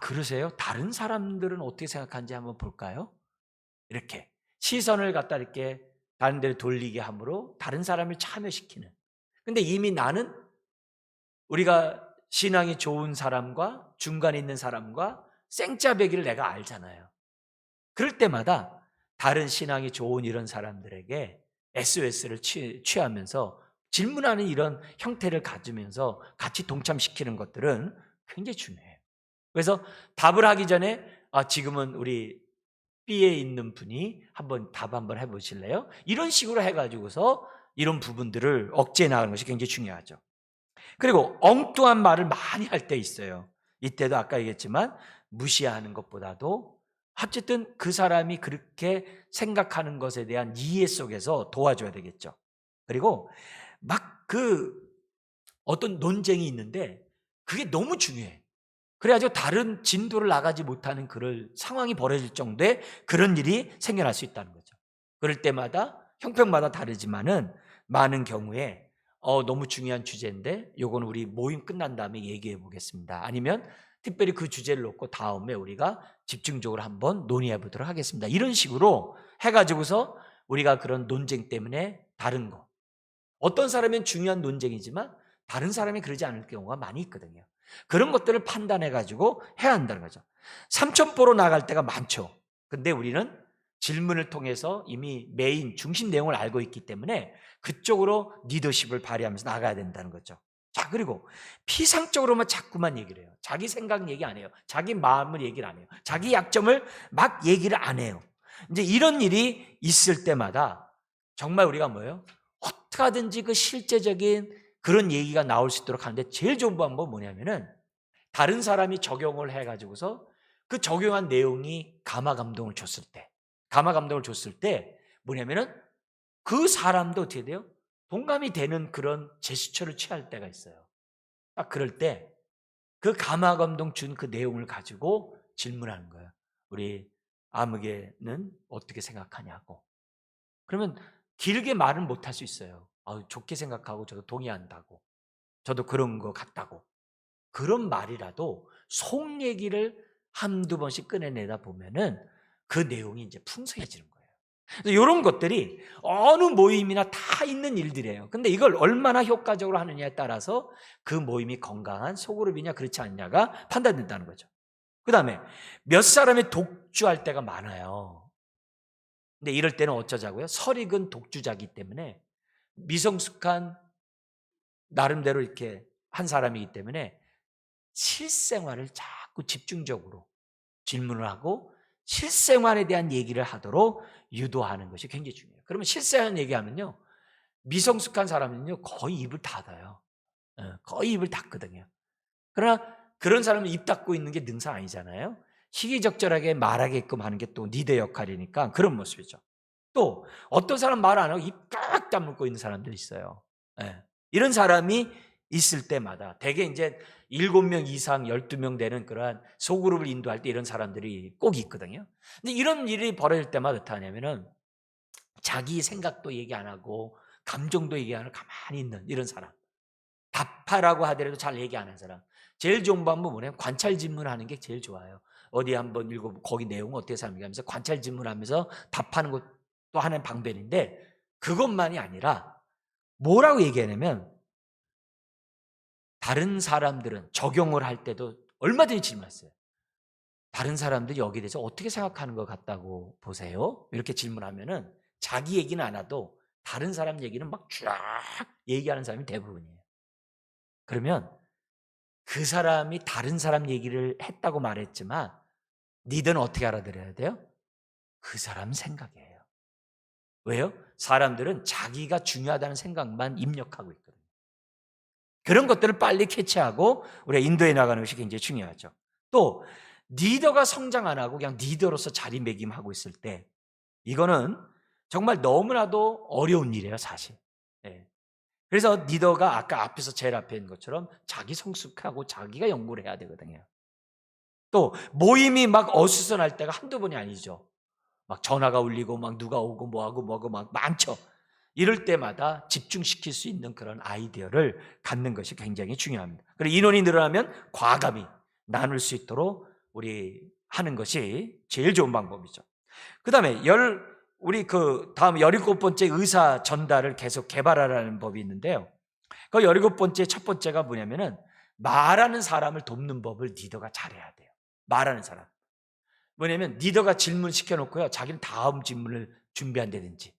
그러세요? 다른 사람들은 어떻게 생각하는지 한번 볼까요? 이렇게 시선을 갖다 이렇게 다른 데로 돌리게 함으로 다른 사람을 참여시키는. 근데 이미 나는 우리가 신앙이 좋은 사람과 중간에 있는 사람과 생짜배기를 내가 알잖아요. 그럴 때마다 다른 신앙이 좋은 이런 사람들에게 SOS를 취하면서 질문하는 이런 형태를 가지면서 같이 동참시키는 것들은 굉장히 중요해요. 그래서 답을 하기 전에 지금은 우리 B에 있는 분이 답 한번 해보실래요? 이런 식으로 해가지고서 이런 부분들을 억제해 나가는 것이 굉장히 중요하죠. 그리고 엉뚱한 말을 많이 할 때 있어요. 이때도 아까 얘기했지만 무시하는 것보다도 어쨌든 그 사람이 그렇게 생각하는 것에 대한 이해 속에서 도와줘야 되겠죠. 그리고 막 어떤 논쟁이 있는데 그게 너무 중요해. 그래가지고 다른 진도를 나가지 못하는 그럴 상황이 벌어질 정도의 그런 일이 생겨날 수 있다는 거죠. 그럴 때마다 형평마다 다르지만은 많은 경우에 너무 중요한 주제인데 요거는 우리 모임 끝난 다음에 얘기해 보겠습니다. 아니면 특별히 그 주제를 놓고 다음에 우리가 집중적으로 한번 논의해 보도록 하겠습니다. 이런 식으로 해가지고서 우리가 그런 논쟁 때문에 다른 거, 어떤 사람은 중요한 논쟁이지만 다른 사람이 그러지 않을 경우가 많이 있거든요. 그런 것들을 판단해 가지고 해야 한다는 거죠. 삼천포로 나갈 때가 많죠. 근데 우리는 질문을 통해서 이미 메인 중심 내용을 알고 있기 때문에 그쪽으로 리더십을 발휘하면서 나가야 된다는 거죠. 자, 그리고 피상적으로만 자꾸만 얘기를 해요. 자기 생각 얘기 안 해요. 자기 마음을 얘기를 안 해요. 자기 약점을 막 얘기를 안 해요. 이제 이런 일이 있을 때마다 정말 우리가 뭐예요? 어떻게 하든지 그 실제적인 그런 얘기가 나올 수 있도록 하는데 제일 좋은 방법은 뭐냐면은 다른 사람이 적용을 해가지고서 그 적용한 내용이 감화 감동을 줬을 때, 감화 감동을 줬을 때 뭐냐면은 그 사람도 어떻게 돼요? 동감이 되는 그런 제스처를 취할 때가 있어요. 딱 그럴 때 그 감화 감동 준 그 내용을 가지고 질문하는 거예요. 우리 아무개는 어떻게 생각하냐고. 그러면 길게 말은 못할 수 있어요. 좋게 생각하고 저도 동의한다고. 저도 그런 것 같다고. 그런 말이라도 속 얘기를 한두 번씩 꺼내내다 보면은 그 내용이 이제 풍성해지는 거예요. 이런 것들이 어느 모임이나 다 있는 일들이에요. 근데 이걸 얼마나 효과적으로 하느냐에 따라서 그 모임이 건강한 소그룹이냐 그렇지 않냐가 판단된다는 거죠. 그 다음에 몇 사람이 독주할 때가 많아요. 근데 이럴 때는 어쩌자고요? 설익은 독주자기 때문에 미성숙한 나름대로 이렇게 한 사람이기 때문에 실생활을 자꾸 집중적으로 질문을 하고 실생활에 대한 얘기를 하도록 유도하는 것이 굉장히 중요해요. 그러면 실생활 얘기하면요, 미성숙한 사람은요 거의 입을 닫아요. 거의 입을 닫거든요. 그러나 그런 사람은 입 닫고 있는 게 능사 아니잖아요. 시기적절하게 말하게끔 하는 게 또 리더 역할이니까 그런 모습이죠. 또 어떤 사람 말 안 하고 입 꽉 다물고 있는 사람들이 있어요. 예. 이런 사람이 있을 때마다 대개 이제 7명 이상 12명 되는 그러한 소그룹을 인도할 때 이런 사람들이 꼭 있거든요. 근데 이런 일이 벌어질 때마다 어떻게 하냐면은 자기 생각도 얘기 안 하고 감정도 얘기 안 하고 가만히 있는 이런 사람. 답하라고 하더라도 잘 얘기 안 하는 사람. 제일 좋은 방법은 뭐냐면 관찰 질문하는 게 제일 좋아요. 어디 한번 읽어보고 거기 내용 어떻게 사는가 하면서 관찰 질문하면서 답하는 것도 하나의 방법인데 그것만이 아니라 뭐라고 얘기하냐면 다른 사람들은 적용을 할 때도 얼마든지 질문했어요. 다른 사람들이 여기에 대해서 어떻게 생각하는 것 같다고 보세요? 이렇게 질문하면은 자기 얘기는 안 하도 다른 사람 얘기는 막 쫙 얘기하는 사람이 대부분이에요. 그러면 그 사람이 다른 사람 얘기를 했다고 말했지만 니들은 어떻게 알아들어야 돼요? 그 사람 생각이에요. 왜요? 사람들은 자기가 중요하다는 생각만 입력하고 있거든요. 그런 것들을 빨리 캐치하고 우리가 인도해 나가는 것이 굉장히 중요하죠. 또 리더가 성장 안 하고 그냥 리더로서 자리매김하고 있을 때 이거는 정말 너무나도 어려운 일이에요, 사실. 예. 그래서 리더가 아까 앞에서 제일 앞에 있는 것처럼 자기 성숙하고 자기가 연구를 해야 되거든요. 또 모임이 막 어수선할 때가 한두 번이 아니죠. 막 전화가 울리고 막 누가 오고 뭐하고 막 많죠. 이럴 때마다 집중시킬 수 있는 그런 아이디어를 갖는 것이 굉장히 중요합니다. 그리고 인원이 늘어나면 과감히 나눌 수 있도록 우리 하는 것이 제일 좋은 방법이죠. 그다음에 우리 다음 17번째 의사 전달을 계속 개발하라는 법이 있는데요. 그 17번째 첫 번째가 뭐냐면은 말하는 사람을 돕는 법을 리더가 잘해야 돼요. 말하는 사람. 뭐냐면 리더가 질문 시켜놓고요. 자기는 다음 질문을 준비한다든지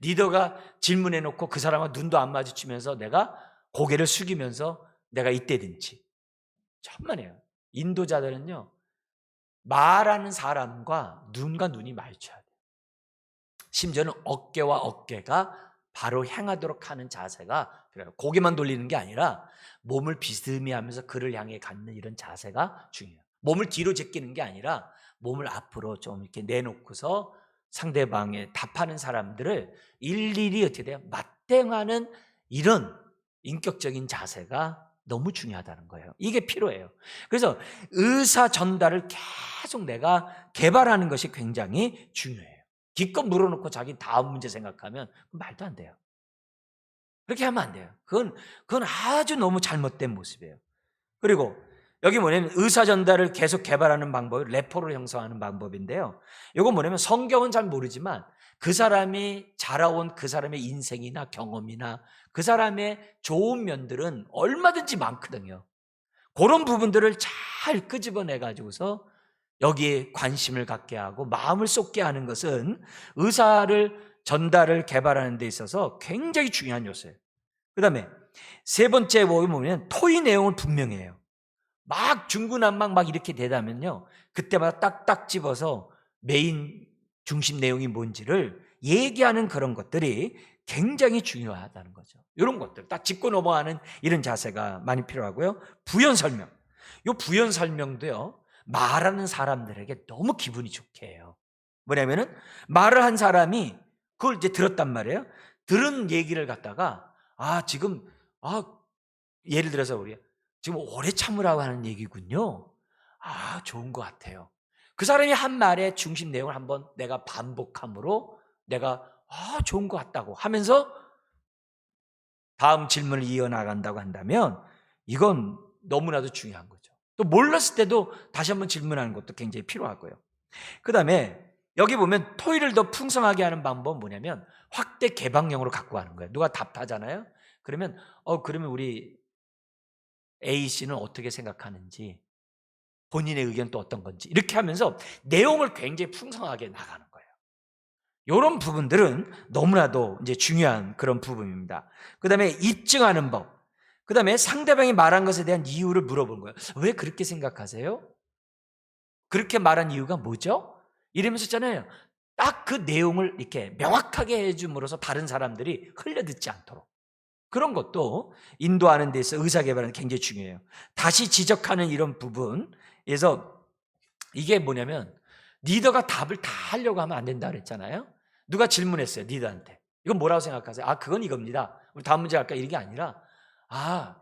리더가 질문해 놓고 그 사람과 눈도 안 마주치면서 내가 고개를 숙이면서 내가 있다든지 천만에요. 인도자들은요. 말하는 사람과 눈과 눈이 마주쳐야 돼요. 심지어는 어깨와 어깨가 바로 행하도록 하는 자세가 필요해요. 고개만 돌리는 게 아니라 몸을 비스듬히 하면서 그를 향해 갖는 이런 자세가 중요해요. 몸을 뒤로 제끼는 게 아니라 몸을 앞으로 좀 이렇게 내놓고서 상대방에 답하는 사람들을 일일이 어떻게 돼요? 맞대응하는 이런 인격적인 자세가 너무 중요하다는 거예요. 이게 필요해요. 그래서 의사 전달을 계속 내가 개발하는 것이 굉장히 중요해요. 기껏 물어놓고 자기 다음 문제 생각하면 말도 안 돼요. 그렇게 하면 안 돼요. 그건 아주 너무 잘못된 모습이에요. 그리고 여기 뭐냐면 의사 전달을 계속 개발하는 방법이 레포를 형성하는 방법인데요. 이건 뭐냐면 성경은 잘 모르지만 그 사람이 자라온 그 사람의 인생이나 경험이나 그 사람의 좋은 면들은 얼마든지 많거든요. 그런 부분들을 잘 끄집어내 가지고서 여기에 관심을 갖게 하고 마음을 쏟게 하는 것은 의사를 전달을 개발하는 데 있어서 굉장히 중요한 요소예요. 그 다음에 세 번째 보면 토의 내용은 분명해요. 막 중구난방 막 이렇게 되다면요, 그때마다 딱딱 집어서 메인 중심 내용이 뭔지를 얘기하는 그런 것들이 굉장히 중요하다는 거죠. 이런 것들 딱 짚고 넘어가는 이런 자세가 많이 필요하고요. 부연 설명, 이 부연 설명도요, 말하는 사람들에게 너무 기분이 좋게 해요. 뭐냐면은 말을 한 사람이 그걸 이제 들었단 말이에요. 들은 얘기를 갖다가 지금 예를 들어서 우리 지금 오래 참으라고 하는 얘기군요. 좋은 것 같아요. 그 사람이 한 말의 중심 내용을 한번 내가 반복함으로 내가 좋은 것 같다고 하면서 다음 질문을 이어나간다고 한다면 이건 너무나도 중요한 거죠. 또 몰랐을 때도 다시 한번 질문하는 것도 굉장히 필요하고요. 그 다음에 여기 보면 토의를 더 풍성하게 하는 방법은 뭐냐면 확대 개방형으로 갖고 가는 거예요. 누가 답하잖아요. 그러면 우리 A씨는 어떻게 생각하는지, 본인의 의견 또 어떤 건지 이렇게 하면서 내용을 굉장히 풍성하게 나가는 거예요. 이런 부분들은 너무나도 이제 중요한 그런 부분입니다. 그 다음에 입증하는 법, 그 다음에 상대방이 말한 것에 대한 이유를 물어보는 거예요. 왜 그렇게 생각하세요? 그렇게 말한 이유가 뭐죠? 이러면서 있잖아요, 딱 그 내용을 이렇게 명확하게 해줌으로써 다른 사람들이 흘려듣지 않도록 그런 것도 인도하는 데서 의사개발은 굉장히 중요해요. 다시 지적하는 이런 부분에서 이게 뭐냐면 리더가 답을 다 하려고 하면 안 된다 그랬잖아요. 누가 질문했어요, 리더한테. 이건 뭐라고 생각하세요? 그건 이겁니다. 우리 다음 문제 할까? 이게 아니라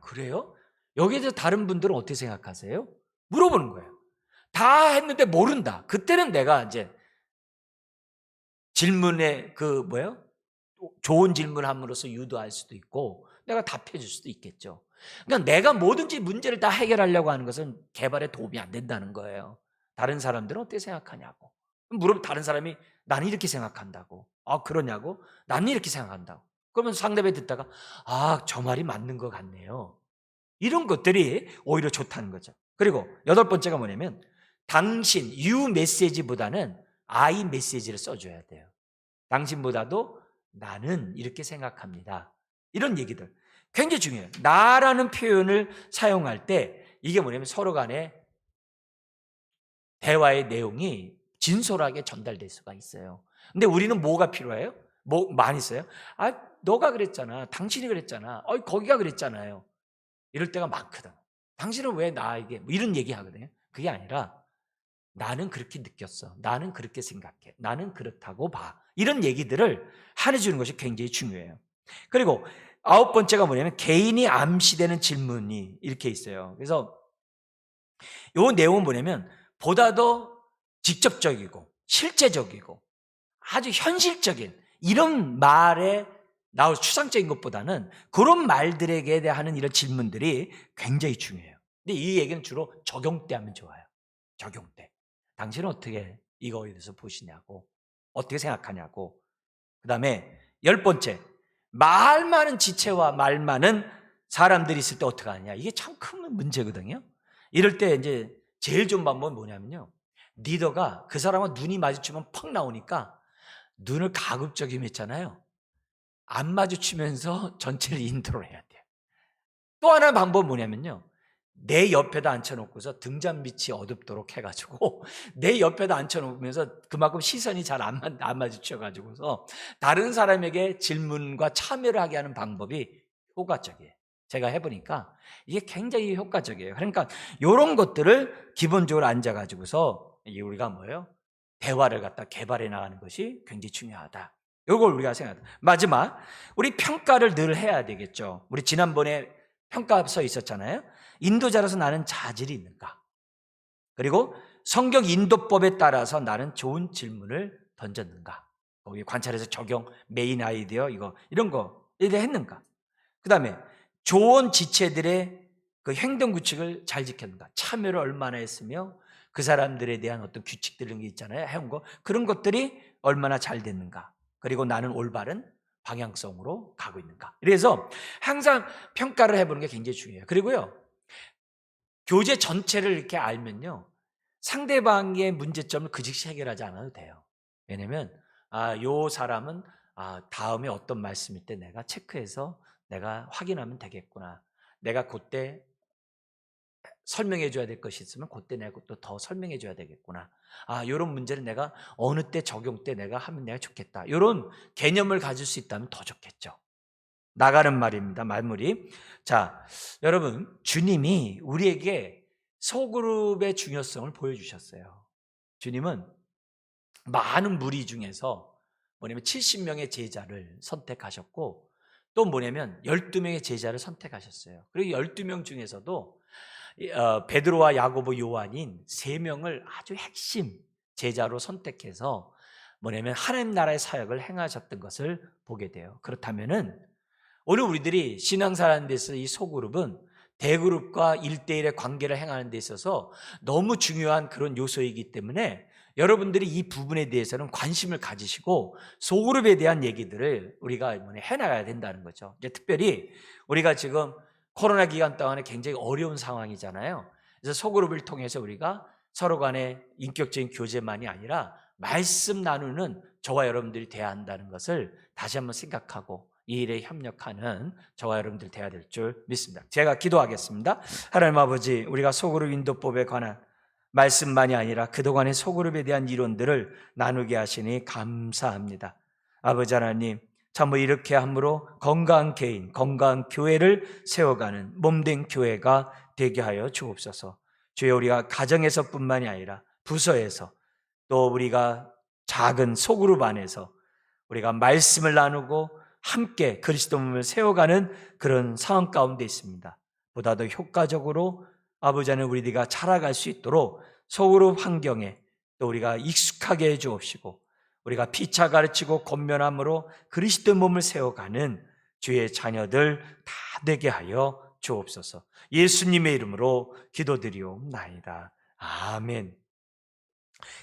그래요? 여기에 대해서 다른 분들은 어떻게 생각하세요? 물어보는 거예요. 다 했는데 모른다. 그때는 내가 이제 질문에 좋은 질문함으로써 유도할 수도 있고 내가 답해 줄 수도 있겠죠. 그러니까 내가 뭐든지 문제를 다 해결하려고 하는 것은 개발에 도움이 안 된다는 거예요. 다른 사람들은 어떻게 생각하냐고 물어보면 다른 사람이 나는 이렇게 생각한다고. 그러냐고? 나는 이렇게 생각한다고. 그러면 상대방이 듣다가 저 말이 맞는 것 같네요. 이런 것들이 오히려 좋다는 거죠. 그리고 여덟 번째가 뭐냐면 당신, you 메시지보다는 I 메시지를 써줘야 돼요. 당신보다도 나는 이렇게 생각합니다. 이런 얘기들 굉장히 중요해요. 나라는 표현을 사용할 때 이게 뭐냐면 서로 간에 대화의 내용이 진솔하게 전달될 수가 있어요. 근데 우리는 뭐가 필요해요? 많이 써요? 너가 그랬잖아. 당신이 그랬잖아. 거기가 그랬잖아요. 이럴 때가 많거든. 당신은 왜 나에게 이런 얘기 하거든요. 그게 아니라 나는 그렇게 느꼈어. 나는 그렇게 생각해. 나는 그렇다고 봐. 이런 얘기들을 해주는 것이 굉장히 중요해요. 그리고 아홉 번째가 뭐냐면 개인이 암시되는 질문이 이렇게 있어요. 그래서 이 내용은 뭐냐면 보다 더 직접적이고 실제적이고 아주 현실적인 이런 말에 나올 추상적인 것보다는 그런 말들에게 하는 이런 질문들이 굉장히 중요해요. 근데 이 얘기는 주로 적용 때 하면 좋아요. 적용 때. 당신은 어떻게 이거에 대해서 보시냐고, 어떻게 생각하냐고. 그 다음에 열 번째, 말 많은 지체와 말 많은 사람들이 있을 때 어떻게 하냐. 이게 참 큰 문제거든요. 이럴 때 이제 제일 좋은 방법은 뭐냐면요, 리더가 그 사람과 눈이 마주치면 퍽 나오니까 눈을 가급적이면 있잖아요, 안 마주치면서 전체를 인트로를 해야 돼요. 또 하나의 방법은 뭐냐면요, 내 옆에다 앉혀놓고서 등잔 밑이 어둡도록 해가지고 내 옆에다 앉혀놓으면서 그만큼 시선이 잘 안 마주쳐가지고서 다른 사람에게 질문과 참여를 하게 하는 방법이 효과적이에요. 제가 해보니까 이게 굉장히 효과적이에요. 그러니까 이런 것들을 기본적으로 앉아가지고서 우리가 뭐예요? 대화를 갖다 개발해 나가는 것이 굉장히 중요하다. 이걸 우리가 생각합니다. 마지막, 우리 평가를 늘 해야 되겠죠. 우리 지난번에 평가서 있었잖아요. 인도자로서 나는 자질이 있는가? 그리고 성경 인도법에 따라서 나는 좋은 질문을 던졌는가? 거기 관찰해서 적용, 메인 아이디어 이런 거에 대해 했는가? 그 다음에 조언 지체들의 그 행동 규칙을 잘 지켰는가? 참여를 얼마나 했으며 그 사람들에 대한 어떤 규칙들 이런 게 있잖아요. 해온 거. 그런 것들이 얼마나 잘 됐는가? 그리고 나는 올바른 방향성으로 가고 있는가? 그래서 항상 평가를 해보는 게 굉장히 중요해요. 그리고요, 교재 전체를 이렇게 알면요, 상대방의 문제점을 그 즉시 해결하지 않아도 돼요. 왜냐면 요 사람은 다음에 어떤 말씀일 때 내가 체크해서 내가 확인하면 되겠구나. 내가 그때 설명해 줘야 될 것이 있으면 그때 내가 또 더 설명해 줘야 되겠구나. 이런 문제는 내가 어느 때 적용 때 내가 하면 내가 좋겠다. 이런 개념을 가질 수 있다면 더 좋겠죠. 나가는 말입니다. 말물이. 자, 여러분, 주님이 우리에게 소그룹의 중요성을 보여주셨어요. 주님은 많은 무리 중에서 70명의 제자를 선택하셨고, 또 12명의 제자를 선택하셨어요. 그리고 12명 중에서도 베드로와 야고보, 요한인 3명을 아주 핵심 제자로 선택해서 하나님 나라의 사역을 행하셨던 것을 보게 돼요. 그렇다면은 오늘 우리들이 신앙생활하는 데 있어서 이 소그룹은 대그룹과 1대1의 관계를 행하는 데 있어서 너무 중요한 그런 요소이기 때문에 여러분들이 이 부분에 대해서는 관심을 가지시고 소그룹에 대한 얘기들을 우리가 해나가야 된다는 거죠. 이제 특별히 우리가 지금 코로나 기간 동안에 굉장히 어려운 상황이잖아요. 그래서 소그룹을 통해서 우리가 서로 간의 인격적인 교제만이 아니라 말씀 나누는 저와 여러분들이 돼야 한다는 것을 다시 한번 생각하고 이 일에 협력하는 저와 여러분들 돼야 될 줄 믿습니다. 제가 기도하겠습니다. 하나님 아버지, 우리가 소그룹 인도법에 관한 말씀만이 아니라 그동안의 소그룹에 대한 이론들을 나누게 하시니 감사합니다. 아버지 하나님, 참 이렇게 함으로 건강한 개인, 건강한 교회를 세워가는 몸된 교회가 되게 하여 주옵소서. 주여, 우리가 가정에서뿐만이 아니라 부서에서 또 우리가 작은 소그룹 안에서 우리가 말씀을 나누고 함께 그리스도 몸을 세워가는 그런 상황 가운데 있습니다. 보다 더 효과적으로 아버지 하나님, 우리가 자라갈 수 있도록 소그룹 환경에 또 우리가 익숙하게 해 주옵시고, 우리가 피차 가르치고 권면함으로 그리스도 몸을 세워가는 주의 자녀들 다 되게 하여 주옵소서. 예수님의 이름으로 기도드리옵나이다. 아멘.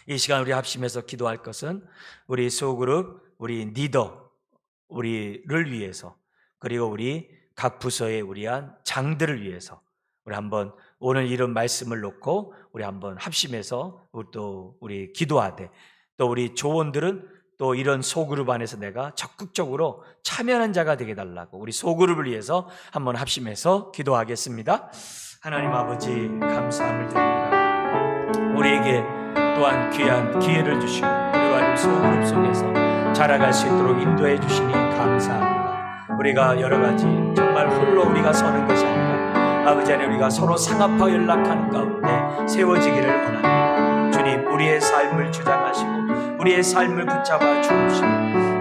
이 시간 우리 합심해서 기도할 것은 우리 소그룹, 우리 리더, 우리를 위해서, 그리고 우리 각 부서의 우리 한 장들을 위해서 우리 한번 오늘 이런 말씀을 놓고 우리 한번 합심해서 우리 기도하되, 또 우리 조원들은 또 이런 소그룹 안에서 내가 적극적으로 참여하는 자가 되게 달라고 우리 소그룹을 위해서 한번 합심해서 기도하겠습니다. 하나님 아버지, 감사함을 드립니다. 우리에게 또한 귀한 기회를 주시고 우리와 소그룹 속에서 자라갈 수 있도록 인도해 주시니 감사합니다. 우리가 여러 가지 정말 홀로 우리가 서는 것이 아니라 아버지 하나님, 우리가 서로 상합하여 연락하는 가운데 세워지기를 원합니다. 주님, 우리의 삶을 주장하시고 우리의 삶을 붙잡아 주옵시고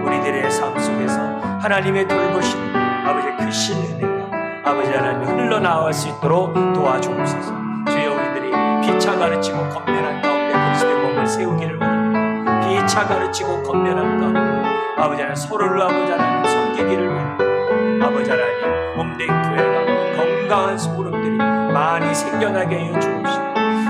우리들의 삶 속에서 하나님의 돌보시는 아버지의 크신 은혜가 아버지 하나님 흘러나올 수 있도록 도와주옵소서. 주여, 우리들이 피차 가르치고 건면한 가운데 그리스도의 몸을 세우기를 원합니다. 피차 가르치고 건면한 가운데 아버지 하나님 서로를 아버지 하나님 섬기기를 원합니다. 아버지 하나님, 몸된 교회가 건강한 소그룹들이 많이 생겨나게 해여 주옵시고,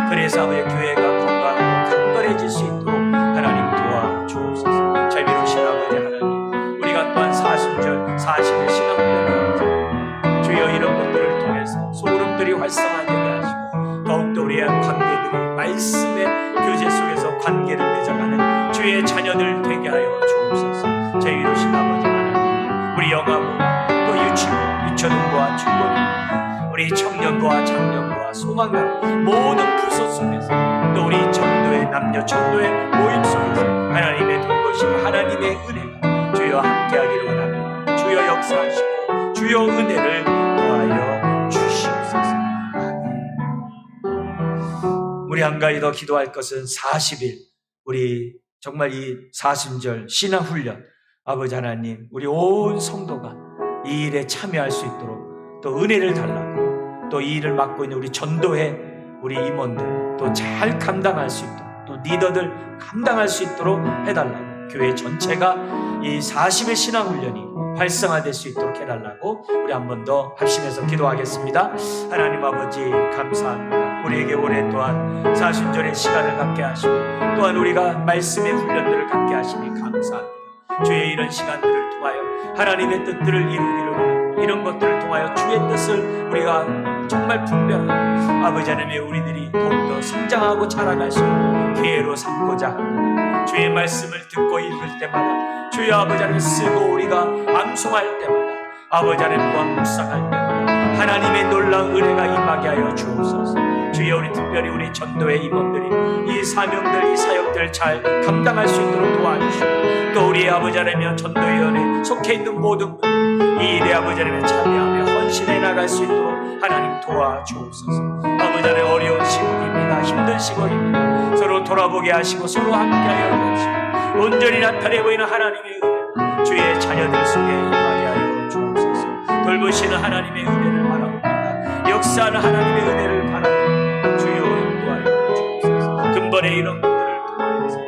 그래서 아버지 교회가 건강하고 강건해질 수 있도록 하나님 도와주옵소서. 자비로우신 아버지 하나님, 우리가 또한 사순절 40일 신앙훈련을 하자 주여, 이런 것들을 통해서 소그룹들이 활성화되게 하시고 더욱더 우리의 관계들이 말씀의 교제 속에서 관계를 맺어가는 주의 자녀들 되게 하여 주옵소서. 자비로우신 아버지 하나님, 우리 영아부 또 유치부, 유초등부와 중고등, 우리 우리 청년부와 장년부와 소망가람 모든 부서 속에서 또 우리 전도의 남녀 전도의 모임 속에서 하나님의 돌보시고 하나님의 은혜가 주여 함께하기를 원합니다. 주여 역사하시고 주여 은혜를 더하여 주시옵소서. 아멘. 우리 한 가지 더 기도할 것은 40일 우리 정말 이 사순절 신앙훈련 아버지 하나님 우리 온 성도가 이 일에 참여할 수 있도록 또 은혜를 달라고 또 이 일을 맡고 있는 우리 전도회 우리 임원들 또 잘 감당할 수 있도록 또 리더들 감당할 수 있도록 해달라고 교회 전체가 이 40일 신앙훈련이 활성화될 수 있도록 해달라고 우리 한 번 더 합심해서 기도하겠습니다. 하나님 아버지 감사합니다. 우리에게 오랫동안 사순절의 시간을 갖게 하시고 또한 우리가 말씀의 훈련들을 갖게 하시니 감사합니다. 주의 이런 시간들을 통하여 하나님의 뜻들을 이루기를 원합니다. 이런 것들을 통하여 주의 뜻을 우리가 정말 분별하고 아버지 하나님의 우리들이 더욱더 성장하고 자라갈 수 있는 기회로 삼고자 합니다. 주의 말씀을 듣고 읽을 때마다 주의 아버지 하나님 쓰고 우리가 암송할 때마다 아버지 하나님 또한 묵상할 때마다 하나님의 놀라운 은혜가 임하게 하여 주옵소서. 주여 우리 특별히 우리 전도의 임원들이 이 사명들 이 사역들을 잘 감당할 수 있도록 도와주시고 또 우리 아버지 하나님 전도위원회에 속해 있는 모든 분들 이 일에 아버지 하나님 참여하며 헌신해 나갈 수 있도록 하나님 도와주옵소서. 아버지 하나님 어려운 시국입니다. 힘든 시국입니다. 서로 돌아보게 하시고 서로 함께하여 주시고 온전히 나타내 보이는 하나님의 은혜가 주의 자녀들 속에 임하게 하여 주옵소서. 돌보시는 하나님의 은혜를 바랍니다. 역사하는 하나님의 은혜를 바랍니다. 주여 인도하여 주옵소서. 근본에 이런 것들을 통하여서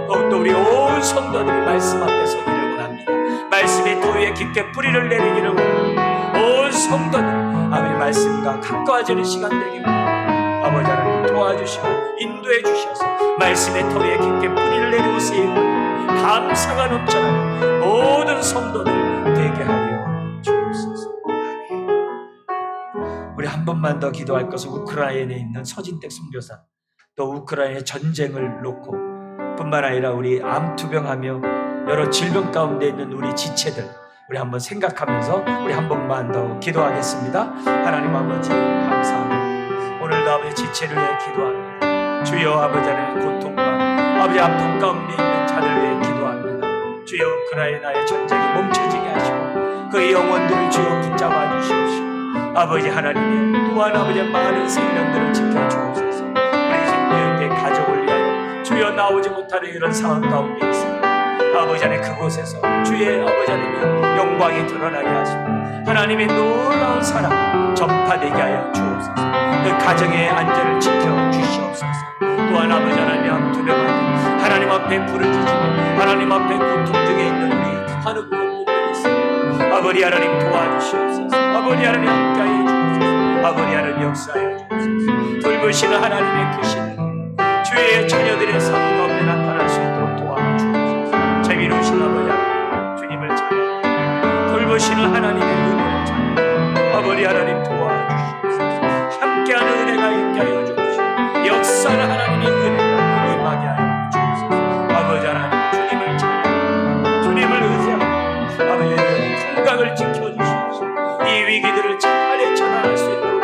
더욱더 우리 온 성도들이 말씀 앞에 서기를 원합니다. 말씀의 토위에 깊게 뿌리를 내리기를 원합니다. 온 성도들이 아버지 말씀과 가까워지는 시간 되기를 원합니다. 아버지 하나님 도와주시고 인도해 주셔서 말씀의 토위에 깊게 뿌리를 내리고 세우고 감사가 넘쳐나는 모든 성도들 되게 하여 주옵소서. 아멘. 우리 한 번만 더 기도할 것은 우크라이나에 있는 서진택 선교사 또 우크라이나의 전쟁을 놓고 뿐만 아니라 우리 암투병하며 여러 질병 가운데 있는 우리 지체들 우리 한번 생각하면서 우리 한 번만 더 기도하겠습니다. 하나님 아버지 감사합니다. 오늘도 아버지 지체를 위해 기도합니다. 주여 아버지 하나님 고통과 아버지 아픔 가운데 있는 자들 위해 기도합니다. 주여 우크라이나의 전쟁이 멈춰지게 하시고 그의 영혼들을 주여 붙잡아 주시옵시고 아버지 하나님이여 또한 아버지 많은 생명들을 지켜주옵소서. 우리 집의 가족을 위하여 주여 나오지 못하는 이런 상황 가운데 있습니다. 아버지 하나님 그곳에서 주의 아버지 하나님의 영광이 드러나게 하시고 하나님의 놀라운 사랑 전파되게 하여 주옵소서. 그 가정의 안전을 지켜주시옵소서. 또한 아버지 하나님 두려워하는 하나님 앞에 부르짖으며 하나님 앞에 고통 중에 있는 우리 하는 분들이 있습니다. 아버지 하나님 도와주시옵소서. 아버지 하나님 함께하여 주옵소서. 아버지 하나님 역사하여 주옵소서. 돌보시는 하나님의 크신 주의 자녀들의 삶 가운데 나타날 수 있도록 도와주옵소서. 자비로우신 아버지 하나님 주님을 찬양합니다. 돌보시는 하나님의 은혜를 찬양합니다. 아버지 하나님 도와주시옵소서. 함께하는 은혜가 있게 하여 주옵시고 역사는 하나님의 은혜가 임하게 하여 주옵소서. 아버지 하나님 주님을 찬양합니다. 주님을 의지합니다. 아버지 건강을 지켜주시옵소서. 이 위기들을 잘 헤쳐나갈 수 있도록